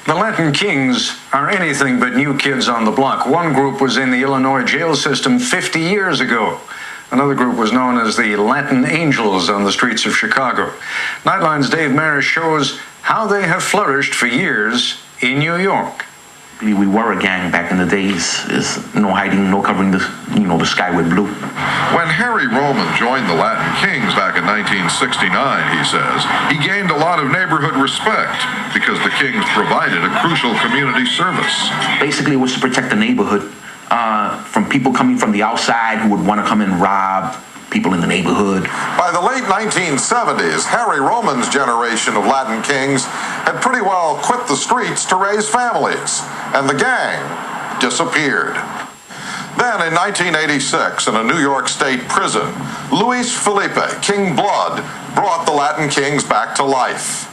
The Latin Kings are anything but new kids on the block. One group was in the Illinois jail system 50 years ago. Another group was known as the Latin Angels on the streets of Chicago. Nightline's Dave Maris shows how they have flourished for years in New York. We were a gang back in the days. There's no hiding, no covering the sky with blue. When Harry Roman joined the Latin Kings back in 1969, he says, he gained a lot of neighborhood respect because the Kings provided a crucial community service. Basically, it was to protect the neighborhood from people coming from the outside who would want to come and rob people in the neighborhood. By the late 1970s, Harry Roman's generation of Latin Kings had pretty well quit the streets to raise families, and the gang disappeared. Then in 1986, in a New York State prison, Luis Felipe, King Blood, brought the Latin Kings back to life.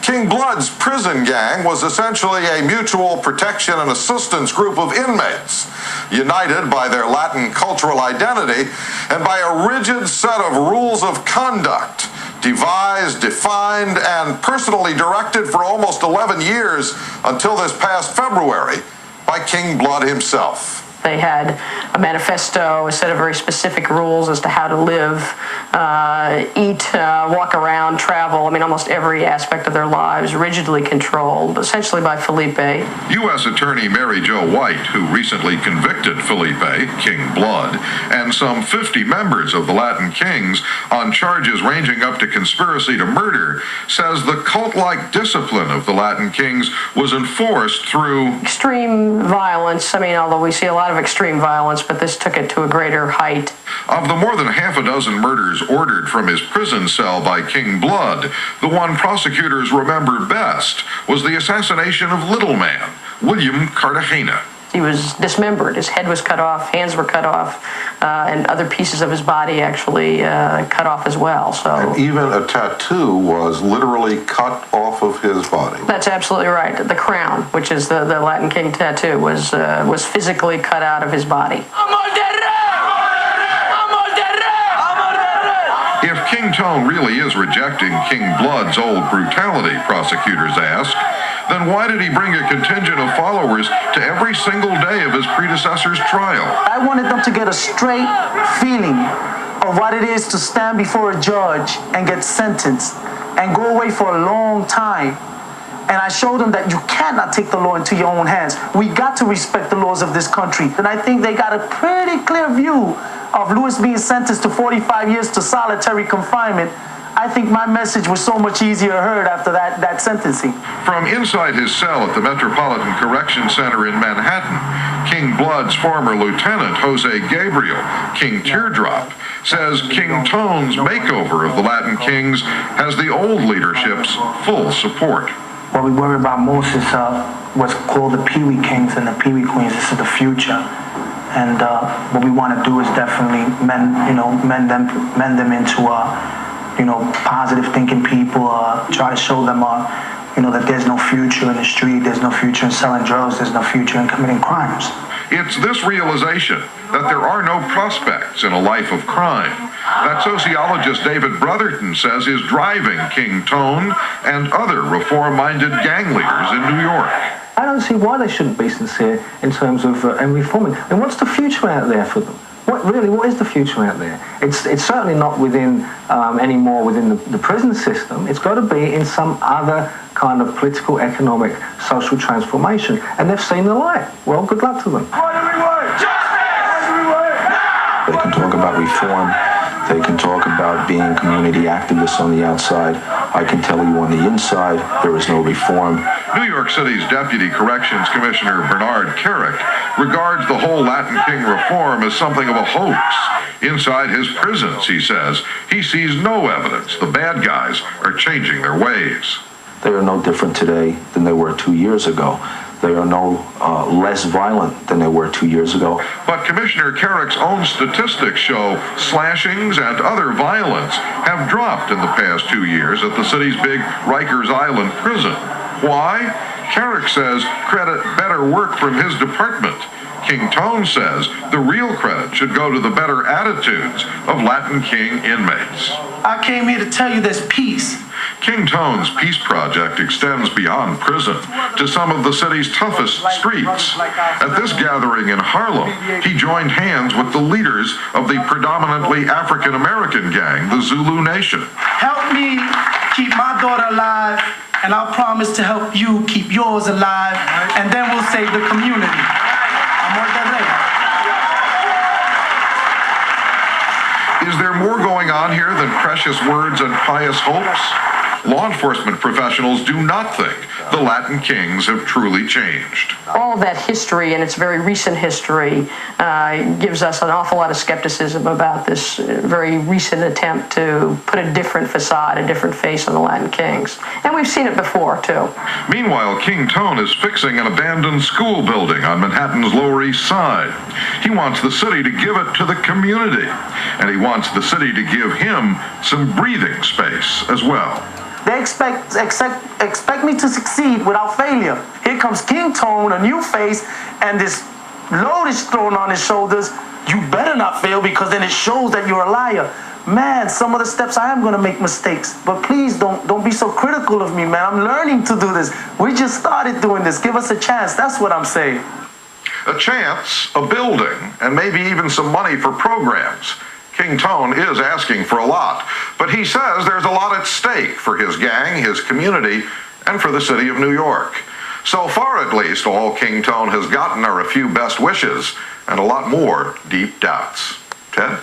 King Blood's prison gang was essentially a mutual protection and assistance group of inmates, united by their Latin cultural identity and by a rigid set of rules of conduct, devised, defined, and personally directed for almost 11 years until this past February by King Blood himself. They had a manifesto, a set of very specific rules as to how to live, eat, walk around, travel. I mean, almost every aspect of their lives rigidly controlled, essentially by Felipe. U.S. Attorney Mary Jo White, who recently convicted Felipe, King Blood, and some 50 members of the Latin Kings on charges ranging up to conspiracy to murder, says the cult-like discipline of the Latin Kings was enforced through extreme violence. I mean, although we see a lot of extreme violence, but this took it to a greater height. Of the more than half a dozen murders ordered from his prison cell by King Blood, the one prosecutors remember best was the assassination of Little Man, William Cartagena. He was dismembered. His head was cut off, hands were cut off, and other pieces of his body actually cut off as well. So, and even a tattoo was literally cut off of his body. That's absolutely right. The crown, which is the Latin King tattoo, was physically cut out of his body. If King Tone really is rejecting King Blood's old brutality, prosecutors ask, then why did he bring a contingent of followers to every single day of his predecessor's trial? I wanted them to get a straight feeling of what it is to stand before a judge and get sentenced and go away for a long time. And I showed them that you cannot take the law into your own hands. We got to respect the laws of this country. And I think they got a pretty clear view of Luis being sentenced to 45 years to solitary confinement. I think my message was so much easier heard after that sentencing. From inside his cell at the Metropolitan Correction Center in Manhattan, King Blood's former lieutenant, Jose Gabriel, King Teardrop, says King Tone's makeover of the Latin Kings has the old leadership's full support. What we worry about most is what's called the Pee Wee Kings and the Pee Wee Queens. This is the future. And what we want to do is definitely mend them into positive thinking people, try to show them, that there's no future in the street, there's no future in selling drugs, there's no future in committing crimes. It's this realization that there are no prospects in a life of crime that sociologist David Brotherton says is driving King Tone and other reform-minded gang leaders in New York. I don't see why they shouldn't be sincere in terms of reforming. And what's the future out there for them? What is the future out there? It's certainly not anymore within the prison system. It's got to be in some other kind of political, economic, social transformation. And they've seen the light. Well, good luck to them. They can talk about reform. They can talk about being community activists on the outside. I can tell you on the inside, there is no reform. New York City's Deputy Corrections Commissioner Bernard Carrick regards the whole Latin King reform as something of a hoax. Inside his prisons, he says, he sees no evidence the bad guys are changing their ways. They are no different today than they were 2 years ago. They are no less violent than they were 2 years ago. But Commissioner Carrick's own statistics show slashings and other violence have dropped in the past 2 years at the city's big Rikers Island prison. Why? Carrick says credit better work from his department. King Tone says the real credit should go to the better attitudes of Latin King inmates. I came here to tell you there's peace. King Tone's peace project extends beyond prison to some of the city's toughest streets. At this gathering in Harlem, he joined hands with the leaders of the predominantly African-American gang, the Zulu Nation. Help me keep my daughter alive, and I'll promise to help you keep yours alive, and then we'll save the community. I'm on that way. Is there more going on here than precious words and pious hopes? Law enforcement professionals do not think the Latin Kings have truly changed. All of that history, and its very recent history, gives us an awful lot of skepticism about this very recent attempt to put a different facade, a different face on the Latin Kings. And we've seen it before, too. Meanwhile, King Tone is fixing an abandoned school building on Manhattan's Lower East Side. He wants the city to give it to the community, and he wants the city to give him some breathing space as well. They expect me to succeed without failure. Here comes King Tone, a new face, and this load is thrown on his shoulders. You better not fail, because then it shows that you're a liar. Man, some of the steps I am going to make mistakes, but please don't be so critical of me, man. I'm learning to do this. We just started doing this. Give us a chance. That's what I'm saying. A chance, a building, and maybe even some money for programs. King Tone is asking for a lot, but he says there's a lot at stake for his gang, his community, and for the city of New York. So far, at least, all King Tone has gotten are a few best wishes and a lot more deep doubts. Ted?